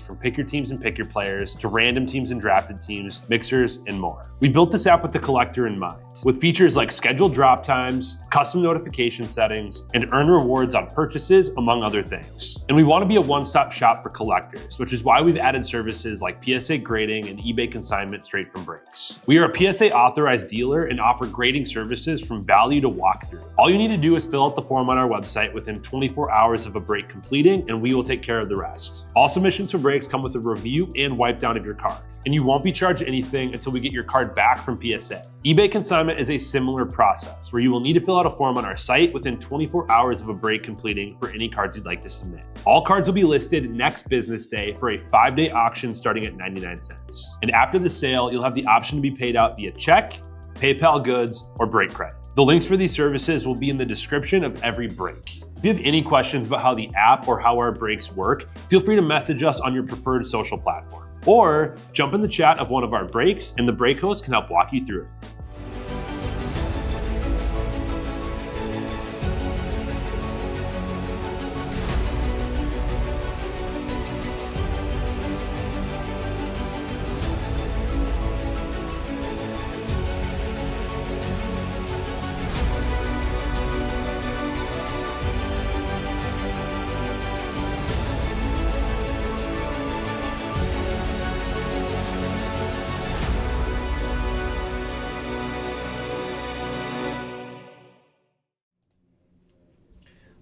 from pick your teams and pick your players to random teams and drafted teams, mixers, and more. We built this app with the collector in mind, with features like scheduled drop times, custom notification settings, and earn rewards on purchases, among other things. And we want to be a one-stop shop for collectors, which is why we've added services like PSA grading and eBay consignment straight from Breaks. We are a PSA authorized dealer and offer grading services from value to walkthrough. All you need to do is fill out the form on our website within 24 hours of a break completing, and we will take care of the rest. All submissions for breaks come with a review and wipe down of your card, and you won't be charged anything until we get your card back from PSA. eBay consignment is a similar process where you will need to fill out a form on our site within 24 hours of a break completing for any cards you'd like to submit. All cards will be listed next business day for a 5-day auction starting at 99 cents. And after the sale, you'll have the option to be paid out via check, PayPal goods, or break credit. The links for these services will be in the description of every break. If you have any questions about how the app or how our breaks work, feel free to message us on your preferred social platform. Or jump in the chat of one of our breaks and the break host can help walk you through it.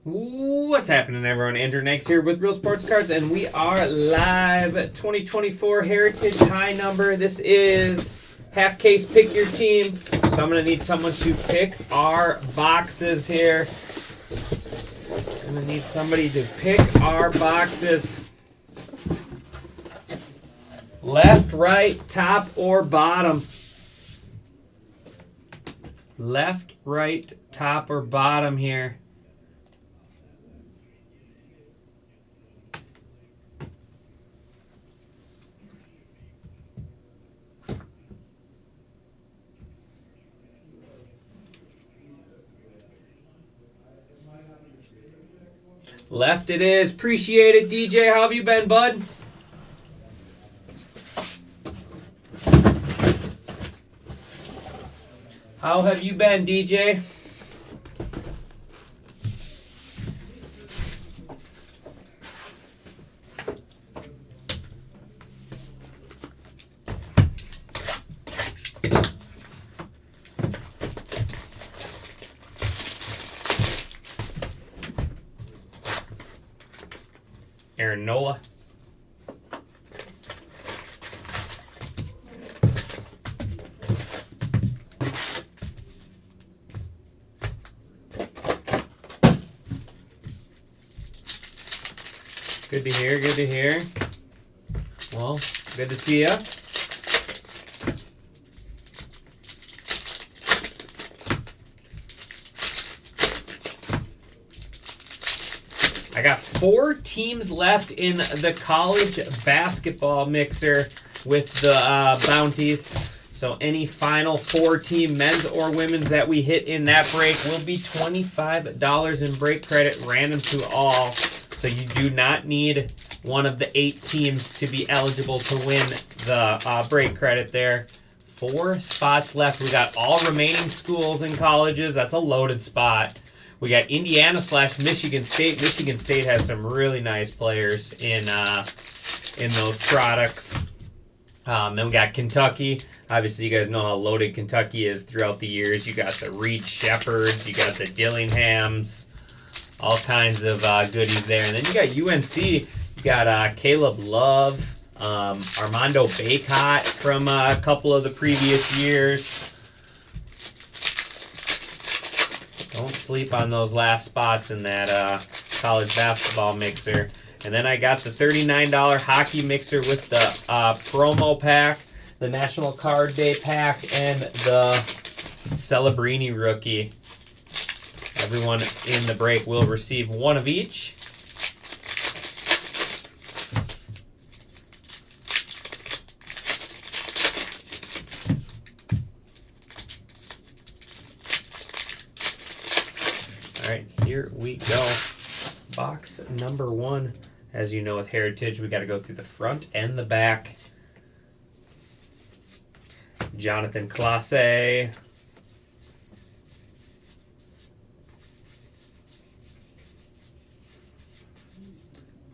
What's happening, everyone? Andrew Nex here with Real Sports Cards, and we are live. 2024 Heritage High number. This is half case pick your team. So I'm going to need someone to pick our boxes here. I'm going to need somebody to pick our boxes. Left, right, top, or bottom. Left, right, top, or bottom here. Left it is. Appreciate it, DJ. How have you been, bud? How have you been, DJ? Aaron Nola. Good to hear, good to hear. Well, good to see ya. I got 4 teams left in the college basketball mixer with the bounties. So any final 4-team men's or women's that we hit in that break will be $25 in break credit, random to all. So you do not need one of the 8 teams to be eligible to win the break credit there. 4 spots left. We got all remaining schools and colleges. That's a loaded spot. We got Indiana/Michigan State. Michigan State has some really nice players in those products. Then we got Kentucky. Obviously, you guys know how loaded Kentucky is throughout the years. You got the Reed Shepherds. You got the Dillinghams. All kinds of goodies there. And then you got UNC. You got Caleb Love, Armando Bacot from a couple of the previous years. Don't sleep on those last spots in that college basketball mixer. And then I got the $39 hockey mixer with the promo pack, the National Card Day pack, and the Celebrini rookie. Everyone in the break will receive one of each. All right, here we go. Box number 1 As you know, with Heritage, we got to go through the front and the back. Jonathan Clase.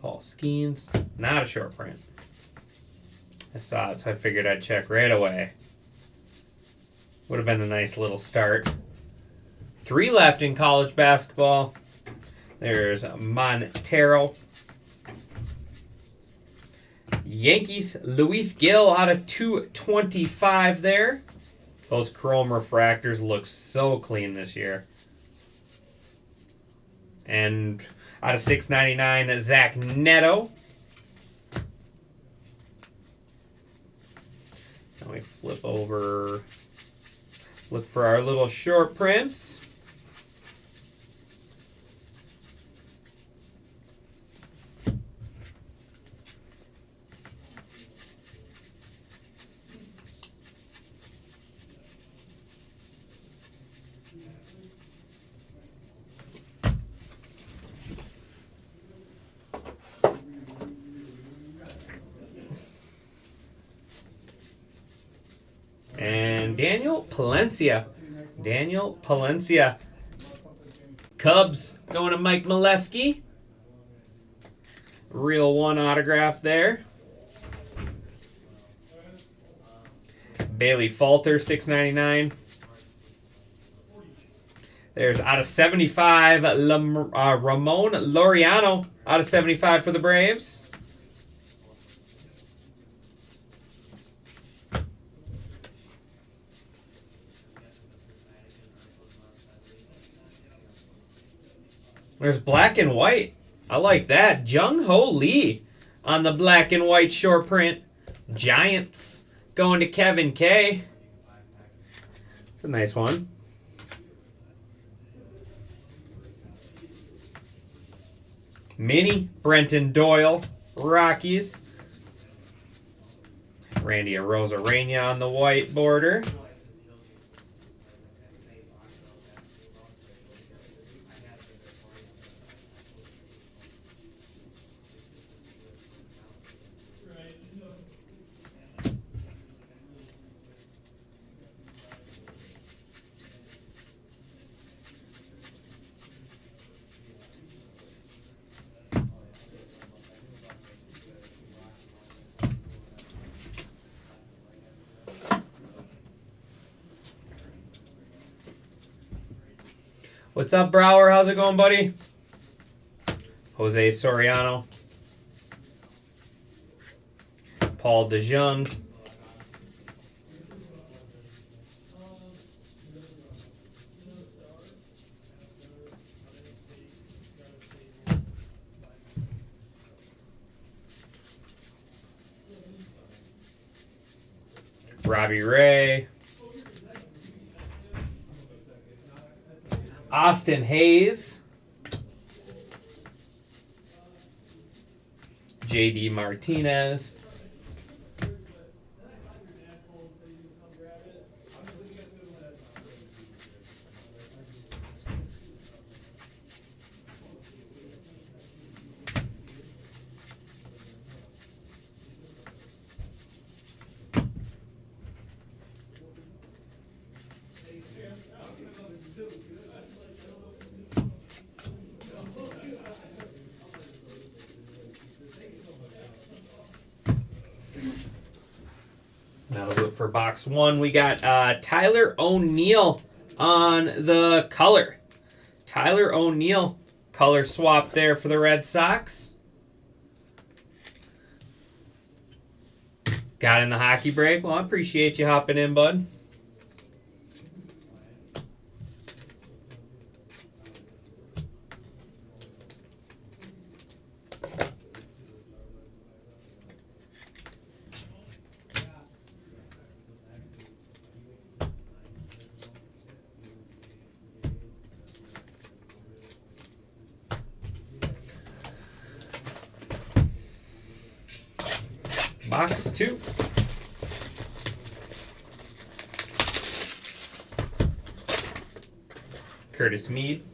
Paul Skeens. Not a short print. I saw it, so I figured I'd check right away. Would have been a nice little start. 3 left in college basketball. There's Montero. Yankees, Luis Gil out of 225 there. Those chrome refractors look so clean this year. And out of 699, Zach Neto. Now we flip over. Look for our little short prints. And Daniel Palencia. Daniel Palencia. Cubs going to Mike Molesky. Real one autograph there. Bailey Falter, $6.99. There's out of 75, Ramon Laureano, out of 75 for the Braves. There's black and white. I like that. Jung Ho Lee on the black and white short print. Giants going to Kevin K. It's a nice one. Mini Brenton Doyle, Rockies. Randy Arozarena on the white border. What's up, Brower? How's it going, buddy? Jose Soriano. Paul DeJong. Robbie Ray. Austin Hayes. JD Martinez. That'll do it for box one. We got Tyler O'Neill on the color. Tyler O'Neill, color swap there for the Red Sox. Got in the hockey break. Well, I appreciate you hopping in, bud. Box two. Curtis Mead.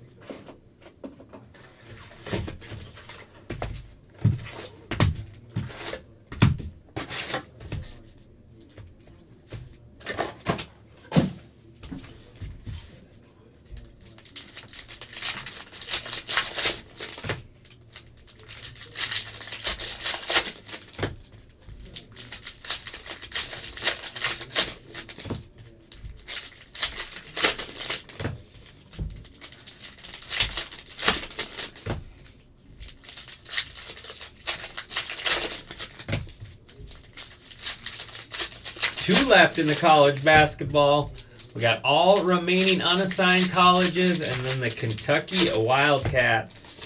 2 left in the college basketball. We got all remaining unassigned colleges and then the Kentucky Wildcats.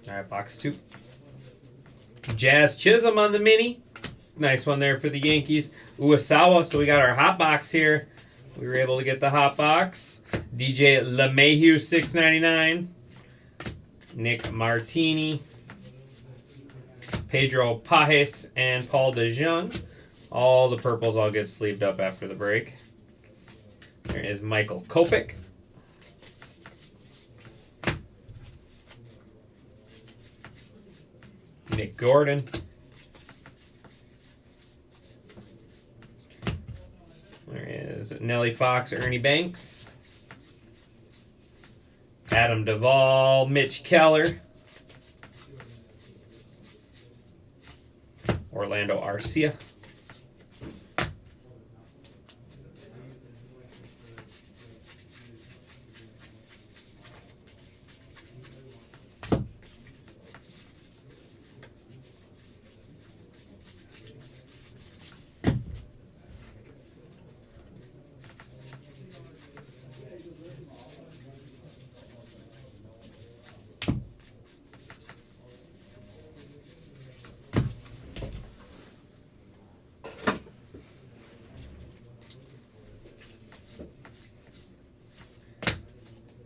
All right, box 2. Jazz Chisholm on the mini. Nice one there for the Yankees. Uwasawa. So we got our hot box here. We were able to get the hot box. DJ LeMahieu, $6.99. Nick Martini. Pedro Pajes and Paul DeJong. All the purples all get sleeved up after the break. There is Michael Kopech. Nick Gordon. There is Nellie Fox, Ernie Banks. Adam Duvall, Mitch Keller. Orlando Arcia.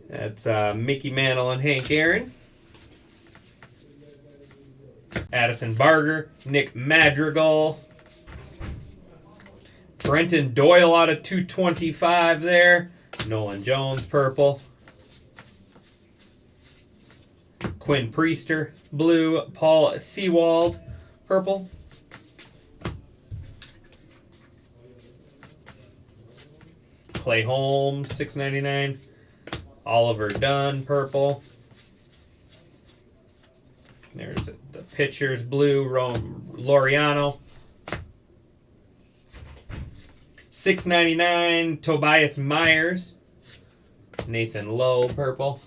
That's Mickey Mantle and Hank Aaron. Addison Barger, Nick Madrigal. Brenton Doyle out of 225 there. Nolan Jones, purple. Quinn Priester, blue. Paul Sewald, purple. Clay Holmes, $6.99. Oliver Dunn, purple. There's the pitchers, blue. Laureano. $6.99. Tobias Myers. Nathan Lowe, purple.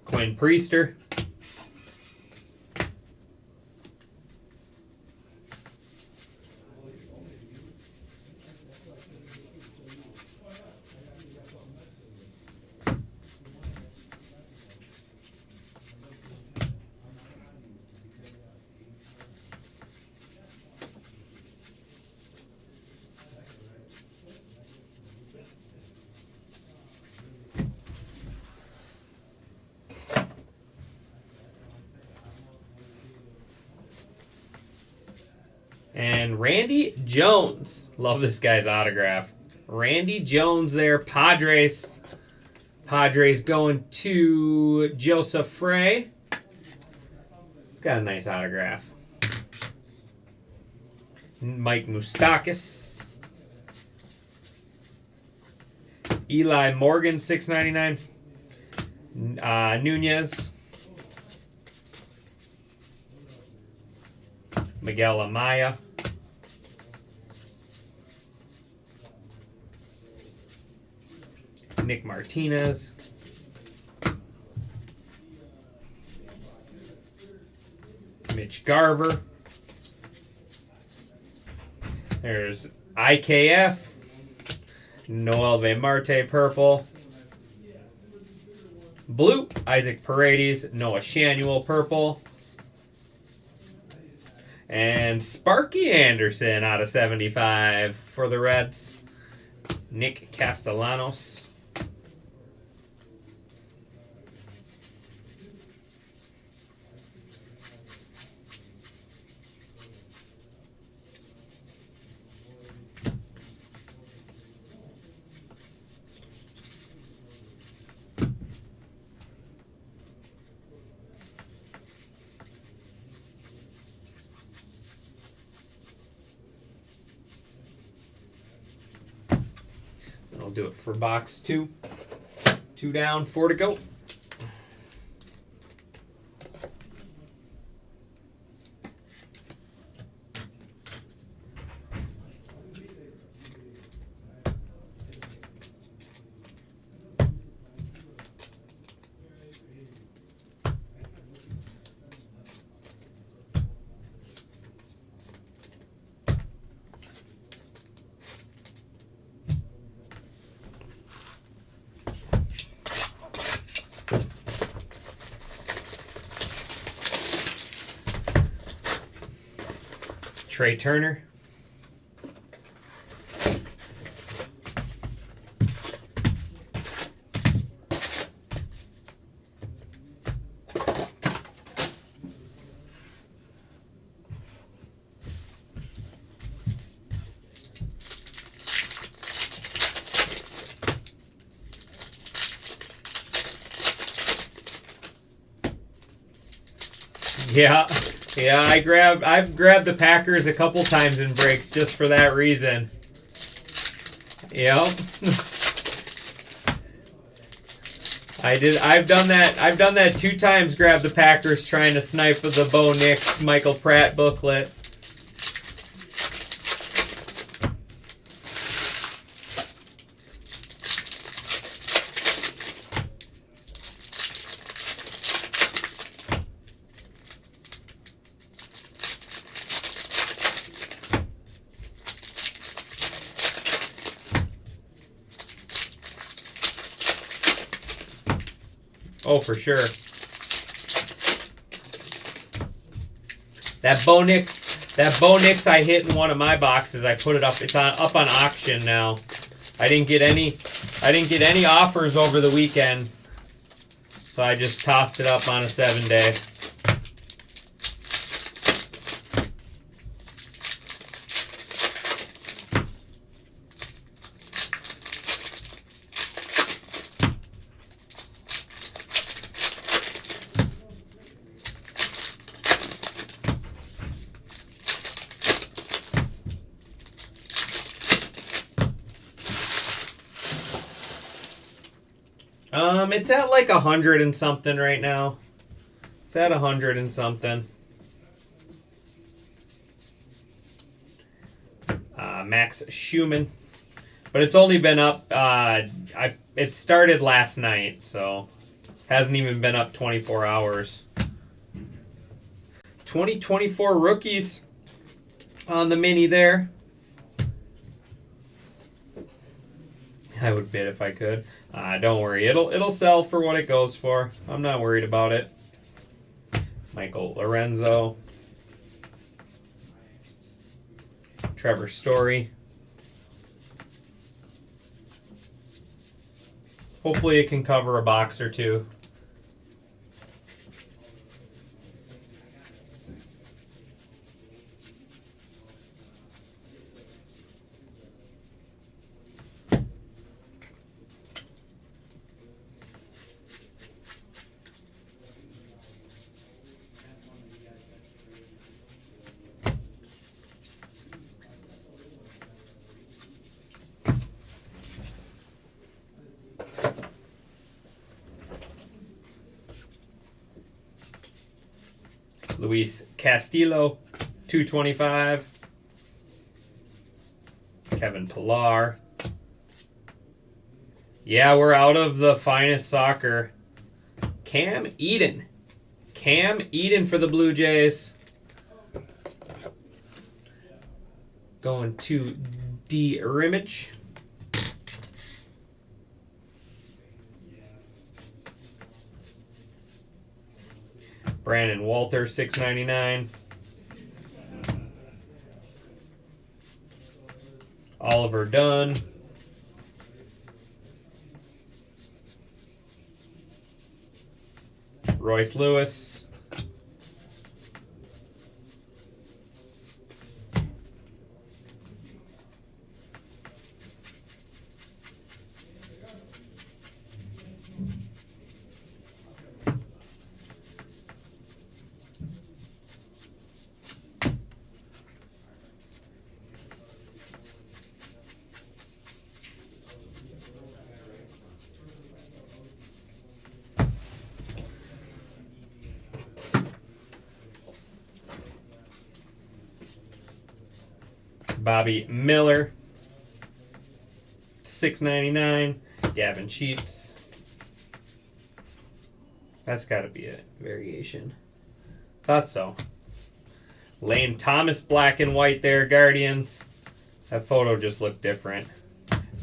Quinn Priester. And Randy Jones. Love this guy's autograph. Randy Jones there. Padres. Padres going to Joseph Frey. He's got a nice autograph. Mike Moustakas. Eli Morgan, $6.99. Nunez. Miguel Amaya. Nick Martinez. Mitch Garver. There's IKF. Noel Marte, purple. Blue, Isaac Paredes, Noah Shanuel, purple. And Sparky Anderson out of 75 for the Reds. Nick Castellanos. I'll do it for box 2. 2 down, 4 to go. Trey Turner. Yeah, I've grabbed the Packers a couple times in breaks just for that reason. Yep. I've done that 2 times, grabbed the Packers trying to snipe the Bo Nix Michael Pratt booklet. Oh, for sure. That Bo Nix I hit in one of my boxes. I put it up. It's up on auction now. I didn't get any offers over the weekend, so I just tossed it up on a 7-day. It's at like 100 and something right now. It's at 100 and something. Max Schumann, but it's only been up. It started last night, so hasn't even been up 24 hours. 2024 rookies on the mini there. I would bid if I could. Don't worry, it'll sell for what it goes for. I'm not worried about it. Michael Lorenzo. Trevor Story. Hopefully it can cover a box or two. Luis Castillo, 225. Kevin Pillar. Yeah, we're out of the finest soccer. Cam Eden. Cam Eden for the Blue Jays. Going to D. Rimmich. Brandon Walter, $6.99. Oliver Dunn. Royce Lewis. Bobby Miller, $6.99. Gavin Sheets. That's got to be a variation. Thought so. Lane Thomas, black and white there, Guardians. That photo just looked different.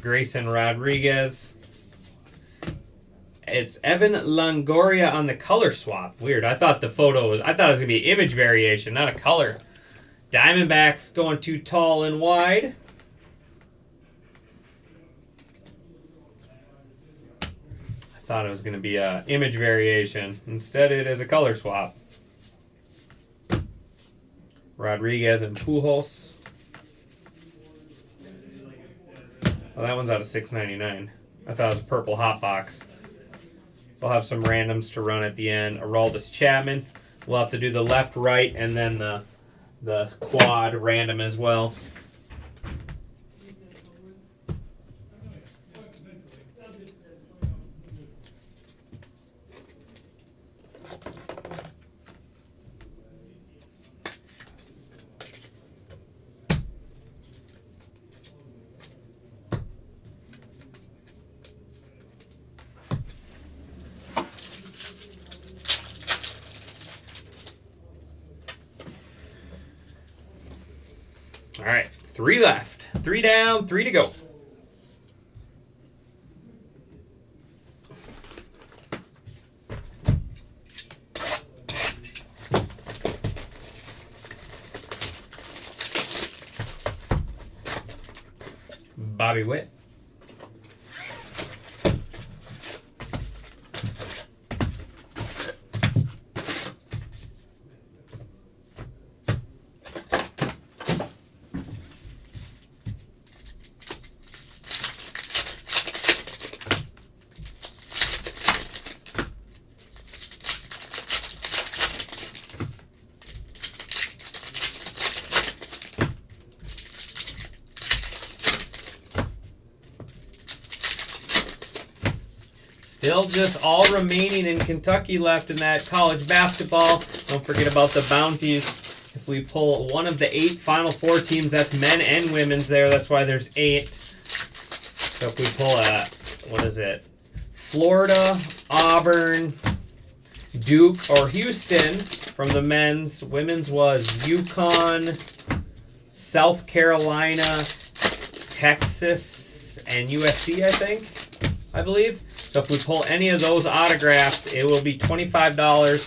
Grayson Rodriguez. It's Evan Longoria on the color swap. Weird. I thought it was going to be image variation, not a color. Diamondbacks going too tall and wide. I thought it was going to be a image variation. Instead, it is a color swap. Rodriguez and Pujols. Well, that one's out of $6.99. I thought it was a purple hot box. So I'll have some randoms to run at the end. Aroldis Chapman. We'll have to do the left, right, and then the quad random as well. All right, 3 left. 3 down, 3 to go. Bobby Witt. Still just all remaining in Kentucky left in that college basketball. Don't forget about the bounties. If we pull one of the 8 Final Four teams, that's men and women's there. That's why there's 8. So if we pull Florida, Auburn, Duke, or Houston from the men's. Women's was UConn, South Carolina, Texas, and USC, I believe. So if we pull any of those autographs, it will be $25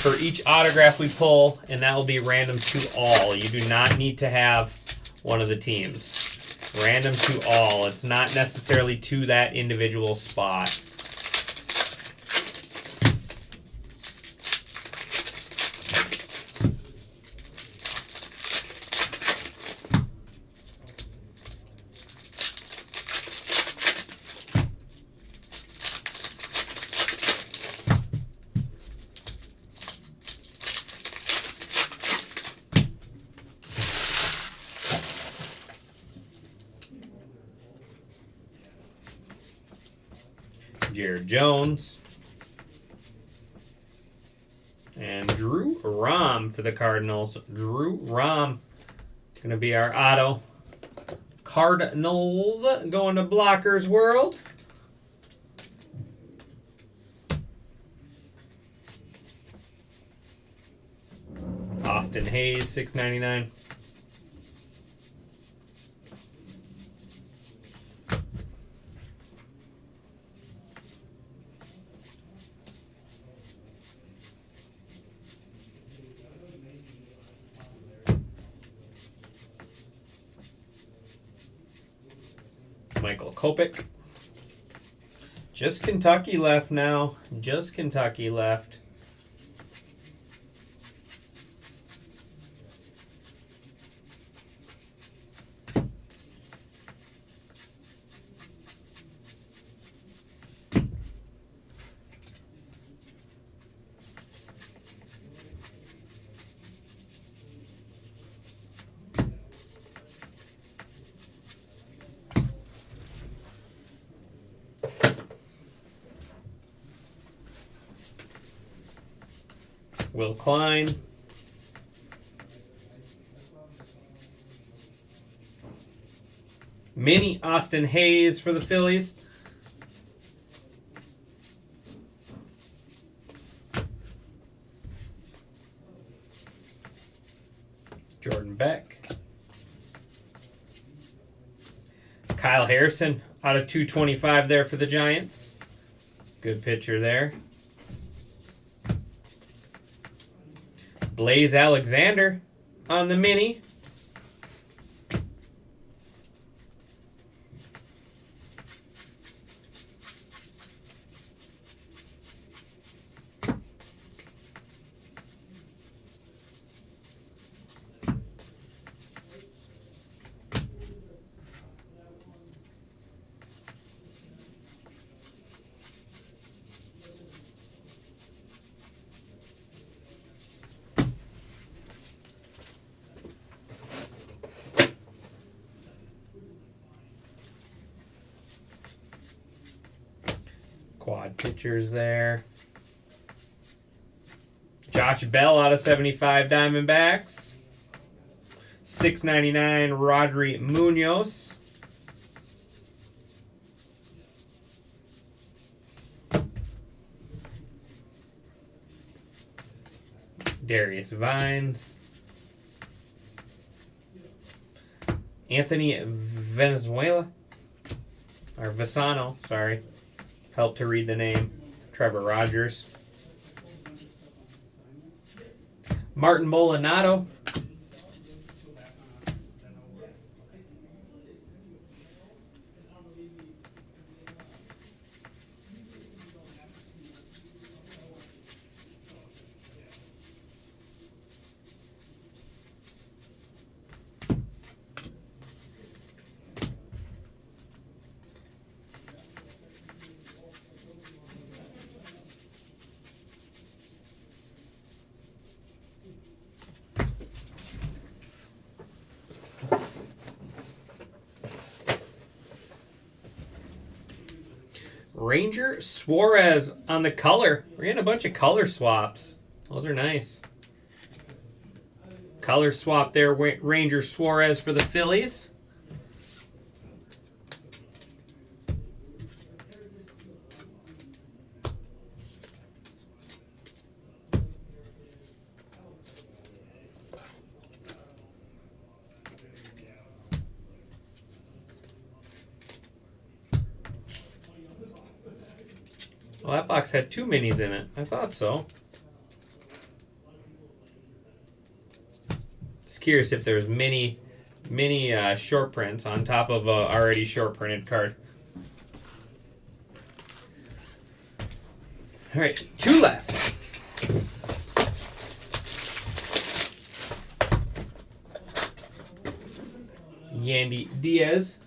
for each autograph we pull, and that will be random to all. You do not need to have one of the teams. Random to all. It's not necessarily to that individual spot. Jared Jones. And Drew Rom for the Cardinals. Drew Rom going to be our auto. Cardinals going to Blockers World. Austin Hayes, $6.99. Kopech. Just Kentucky left now. Just Kentucky left. Will Klein. Mini Austin Hayes for the Phillies. Jordan Beck. Kyle Harrison out of 225 there for the Giants. Good pitcher there. Blaze Alexander on the mini. Quad pitchers there. Josh Bell out of 75 Diamondbacks. 699 Rodri Munoz. Darius Vines. Anthony Venezuela. Or Visano, sorry. Help to read the name. Trevor Rogers. Martin Molinado. Ranger Suarez on the color. We're getting a bunch of color swaps. Those are nice. Color swap there, Ranger Suarez for the Phillies. Well, that box had 2 minis in it. I thought so. Just curious if there's mini short prints on top of a already short printed card. All right, 2 left. Yandy Diaz.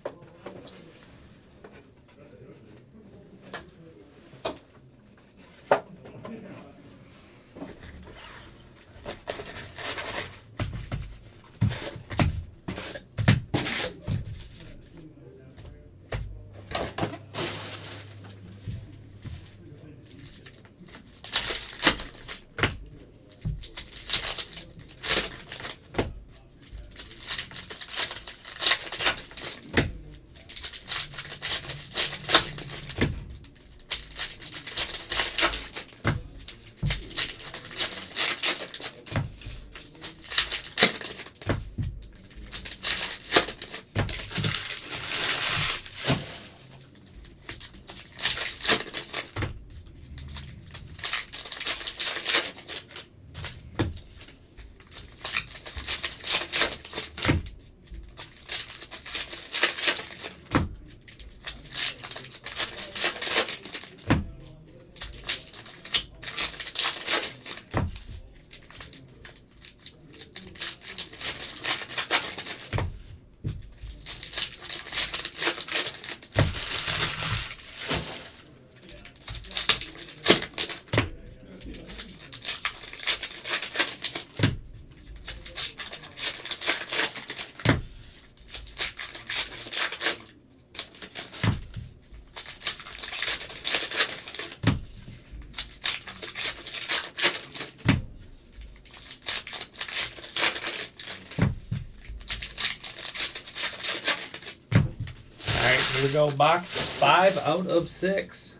Here we go, box 5 out of 6.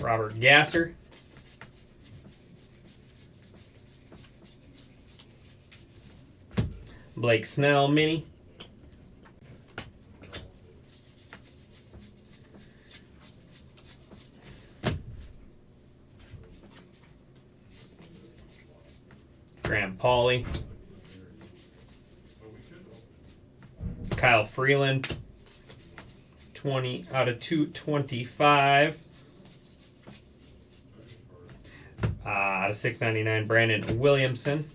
Robert Gasser. Blake Snell mini. Graham Pauley. Kyle Freeland. 20 out of 225. Out of 699, Brandon Williamson.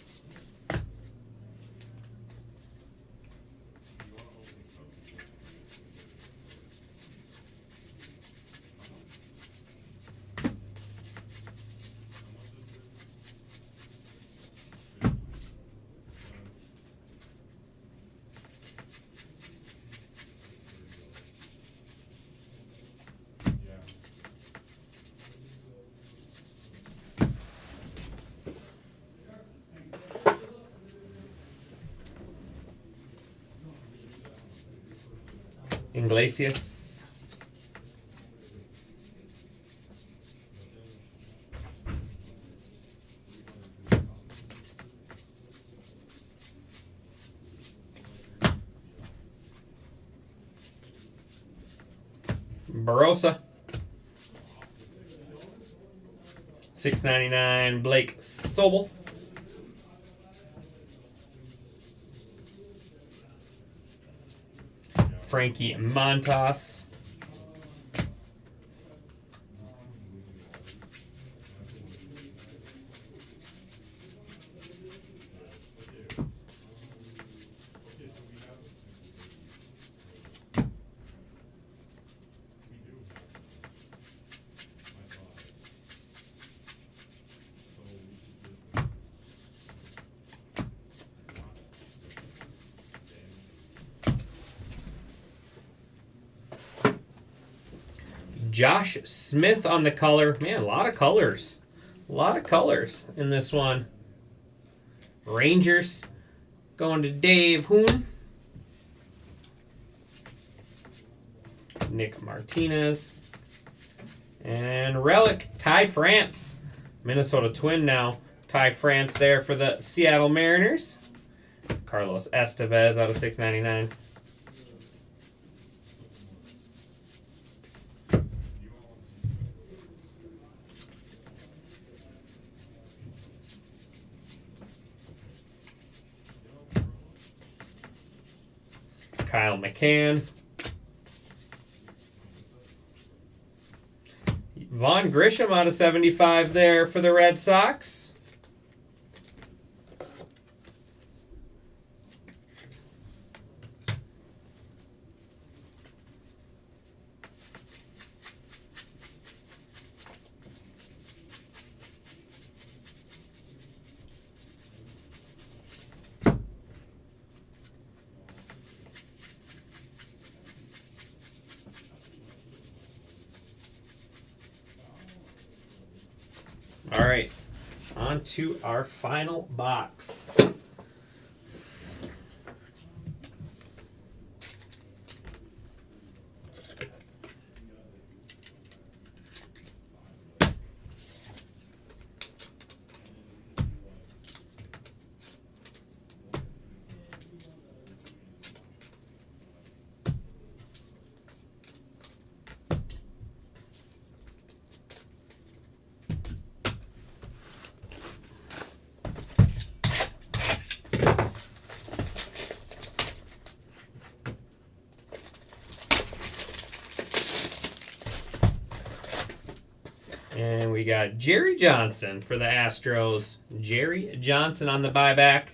Iglesias. Barossa. $6.99, Blake Sobel. Frankie Montas. Josh Smith on the color. Man, a lot of colors. A lot of colors in this one. Rangers going to Dave Hoon. Nick Martinez. And relic, Ty France. Minnesota Twin now. Ty France there for the Seattle Mariners. Carlos Estevez out of 699. Kyle McCann. Vaughn Grisham out of 75 there for the Red Sox. All right, on to our final box. And we got Jerry Johnson for the Astros. Jerry Johnson on the buyback.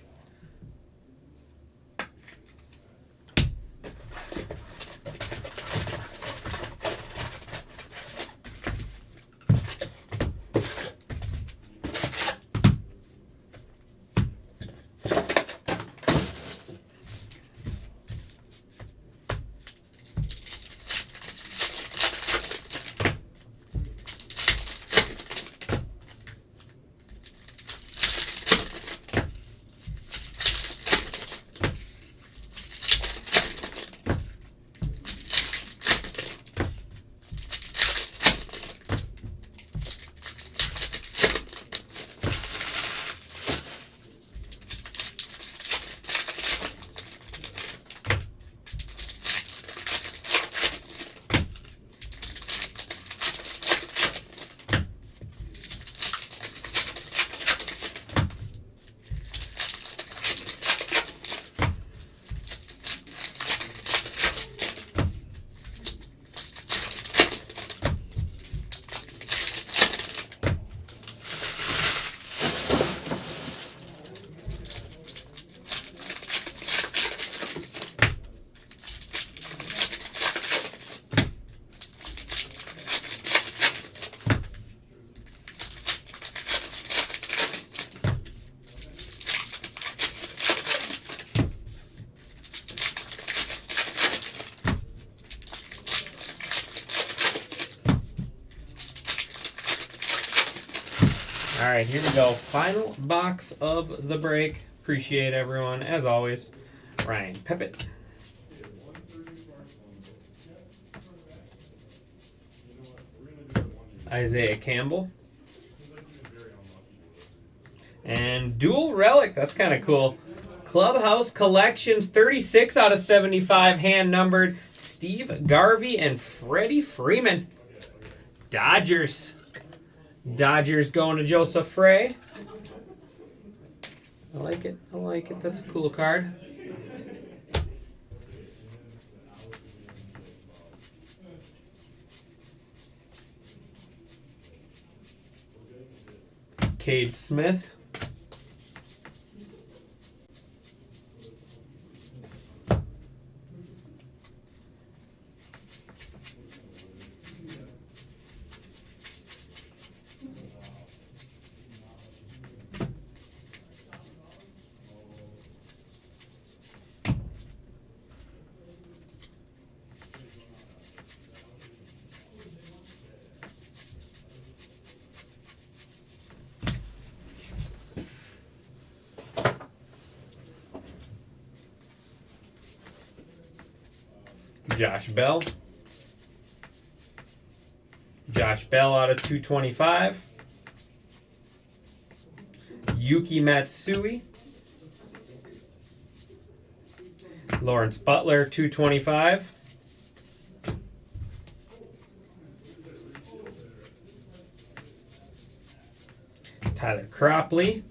All right, here we go. Final box of the break. Appreciate everyone, as always. Ryan Pepitt. Isaiah Campbell. And dual relic. That's kind of cool. Clubhouse Collections, 36 out of 75, hand numbered. Steve Garvey and Freddie Freeman. Dodgers. Dodgers going to Joseph Frey. I like it. I like it. That's a cool card. Cade Smith. Josh Bell. Josh Bell out of 225. Yuki Matsui. Lawrence Butler, 225. Tyler Cropley.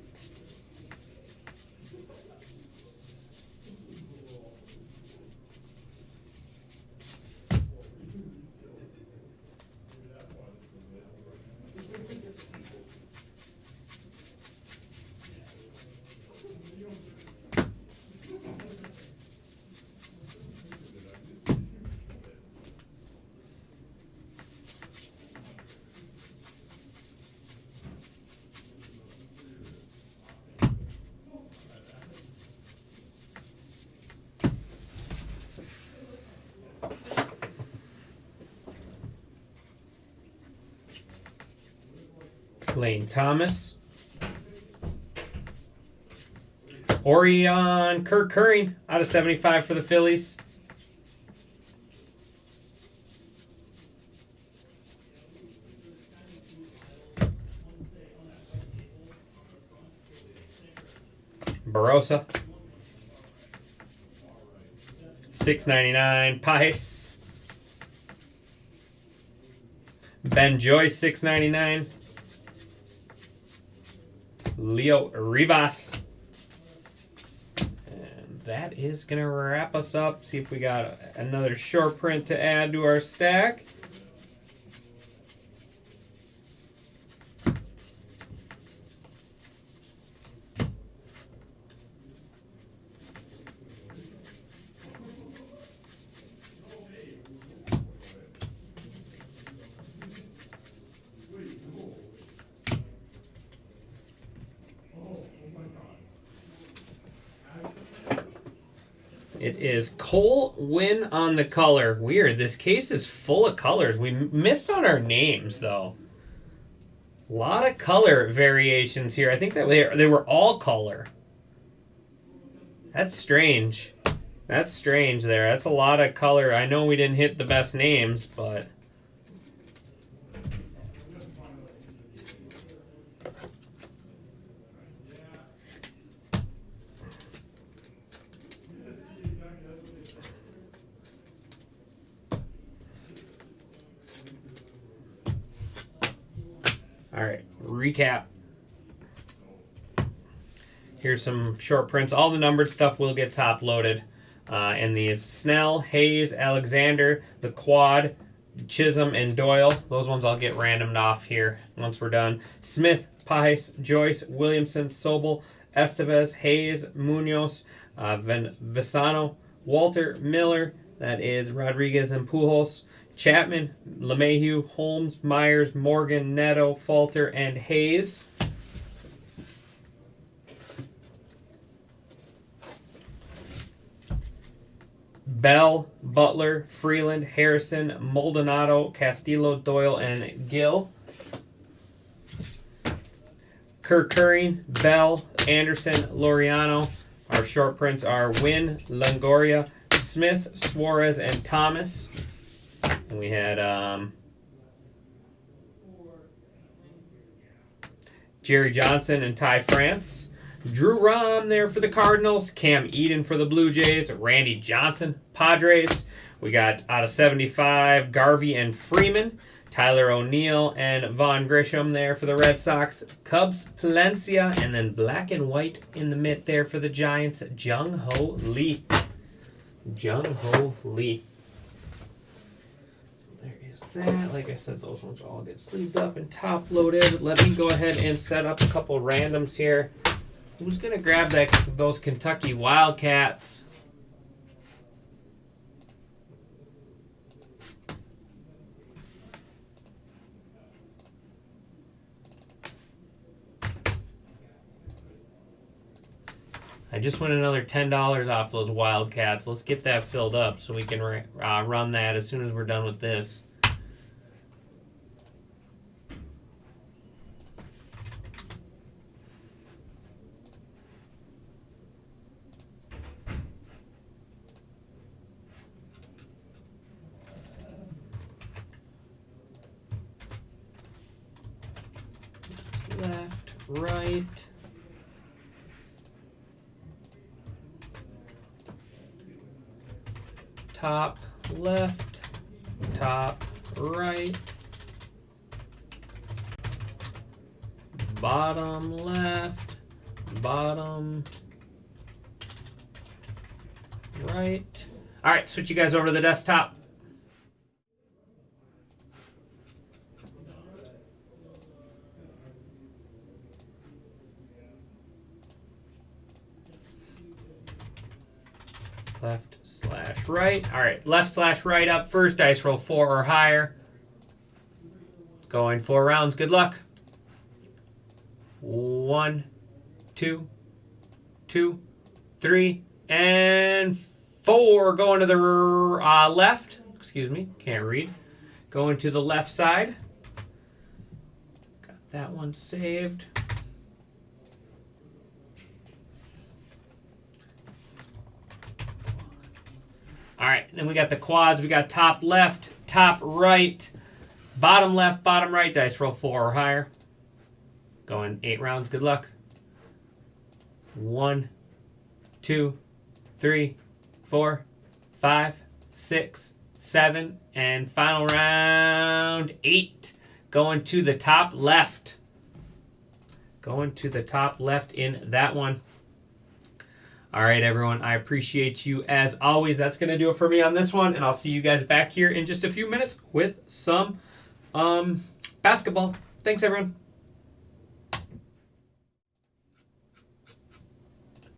Lane Thomas. Orion Kirk Curry out of 75 for the Phillies. Barossa. $6.99. Pais. Ben Joyce, $6.99. Leo Rivas. And that is going to wrap us up. See if we got another short print to add to our stack. It is Cole Win on the color. Weird. This case is full of colors. We missed on our names, though. A lot of color variations here. I think that they were all color. That's strange. That's strange there. That's a lot of color. I know we didn't hit the best names, but... All right, recap. Here's some short prints. All the numbered stuff will get top loaded. And these Snell, Hayes, Alexander, the Quad, Chisholm, and Doyle. Those ones I'll get randomed off here once we're done. Smith, Pais, Joyce, Williamson, Sobel, Estevez, Hayes, Munoz, Visano, Walter, Miller. That is Rodriguez and Pujols. Chapman, LeMahieu, Holmes, Myers, Morgan, Neto, Falter, and Hayes. Bell, Butler, Freeland, Harrison, Maldonado, Castillo, Doyle, and Gill. Kirk Curry, Bell, Anderson, Laureano. Our short prints are Wynn, Longoria, Smith, Suarez, and Thomas. And we had Jerry Johnson and Ty France. Drew Rom there for the Cardinals. Cam Eden for the Blue Jays. Randy Johnson, Padres. We got out of 75, Garvey and Freeman. Tyler O'Neill and Vaughn Grisham there for the Red Sox. Cubs, Palencia, and then black and white in the mid there for the Giants, Jung Ho Lee. Jung Ho Lee. There is that. Like I said, those ones all get sleeved up and top loaded. Let me go ahead and set up a couple randoms here. Who's going to grab those Kentucky Wildcats? I just won another $10 off those Wildcats. Let's get that filled up so we can run that as soon as we're done with this. Left, right. Top left, top right, bottom left, bottom right. All right, switch you guys over to the desktop. Left/right. All right, left/right up first. Dice roll 4 or higher. Going 4 rounds. Good luck. 1, 2, 2, 3, and 4. Going to the left. Excuse me, can't read. Going to the left side. Got that one saved. All right, then we got the quads. We got top left, top right, bottom left, bottom right. Dice roll 4 or higher. Going 8 rounds. Good luck. 1, 2, 3, 4, 5, 6, 7, and final round 8. Going to the top left. Going to the top left in that one. All right, everyone, I appreciate you as always. That's going to do it for me on this one, and I'll see you guys back here in just a few minutes with some basketball. Thanks, everyone.